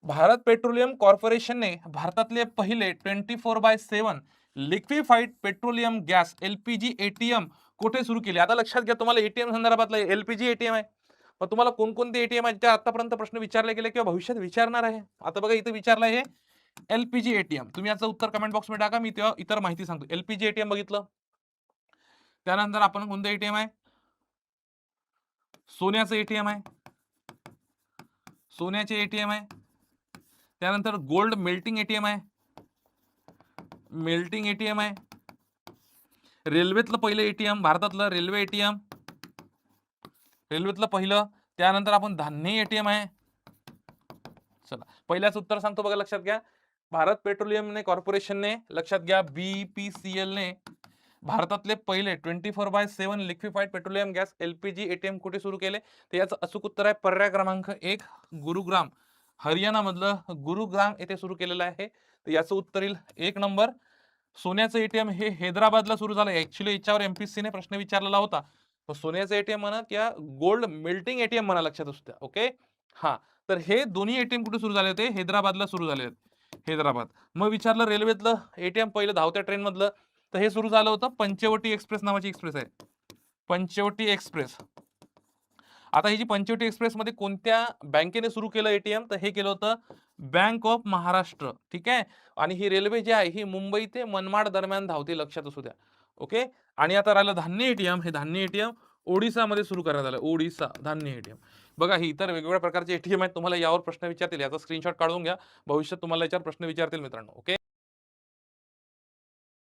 Bharat petroleum कॉर्पोरेशनने भारतातले पहिले 24/7 liquefied petroleum gas LPG ATM कुठे सुरू केले? आता लक्षात घ्या, तुम्हाला एटीएम संदर्भातलं एलपीजी एटीएम आहे. मग तुम्हाला कोणकोणते एटीएम आहेत, त्या आतापर्यंत प्रश्न विचारले गेले किंवा भविष्यात विचारणार आहे? आता बघा, इथे विचारलं आहे एलपीजी एटीएम. तुम्ही याचं उत्तर कमेंट बॉक्समध्ये टाका, मी तेव्हा इतर माहिती सांगतो. एलपीजी एटीएम बघितलं. त्यानंतर आपण कोणतं एटीएम आहे? सोन्याचं एटीएम आहे. सोन्याचे एटीएम आहे. त्यानंतर गोल्ड मेल्टिंग एटीएम आहे. मेल्टिंग एटीएम आहे. रेल्वेतलं पहिलं एटीएम, भारतातलं रेल्वे एटीएम, रेल्वेतलं पहिलं. त्यानंतर आपण धान्य एटीएम आहे. चला, पहिल्याच उत्तर सांगतो बघा, लक्षात घ्या. भारत पेट्रोलियमने कॉर्पोरेशनने, लक्षात घ्या, बीपीसीएलने भारतातले पहिले 24/7 liquefied petroleum gas LPG ATM कुठे सुरू केले? तर याचं अचूक उत्तर आहे पर्याय क्रमांक 1, गुरुग्राम. हरियाणा मधलं गुरुग्राम येथे सुरू केलेलं आहे. तर याचं उत्तर येईल 1 नंबर. सोन्याचं एटीएम हे हैदराबादला सुरू झालं. ऍक्च्युली याच्यावर एमपीसीने प्रश्न विचारलेला होता. तर सोन्याचं एटीएम म्हणा किंवा गोल्ड मेल्टिंग एटीएम म्हणा, लक्षात असू द्या. ओके, हा. तर हे दोन्ही एटीएम कुठे सुरू झाले होते? हैदराबादला सुरू झाले होते. हैदराबाद. मग विचारलं रेल्वेतलं एटीएम पहिलं धावत्या ट्रेन मधलं, तर हे सुरू झालं होतं पंचवटी एक्सप्रेस नावाची एक्सप्रेस आहे. पंचवटी एक्सप्रेस. आता ही जी पंचवटी एक्सप्रेस मध्ये कोणत्या बँकेने सुरू केलं एटीएम? तर हे केलं होतं बँक ऑफ महाराष्ट्र. ठीक आहे. आणि ही रेल्वे जी आहे ही मुंबई ते मनमाड दरम्यान धावते, लक्षात असू द्या. ओके. आणि आता राहिलं धान्य एटीएम. हे धान्य एटीएम ओडिसामध्ये सुरू करण्यात आलं. ओडिसा धान्य एटीएम. बघा, ही इतर वेगवेगळ्या प्रकारचे एटीएम आहेत. तुम्हाला यावर प्रश्न विचारतील, याचा स्क्रीनशॉट काढून घ्या. भविष्यात तुम्हाला याच्यावर प्रश्न विचारतील मित्रांनो. ओके.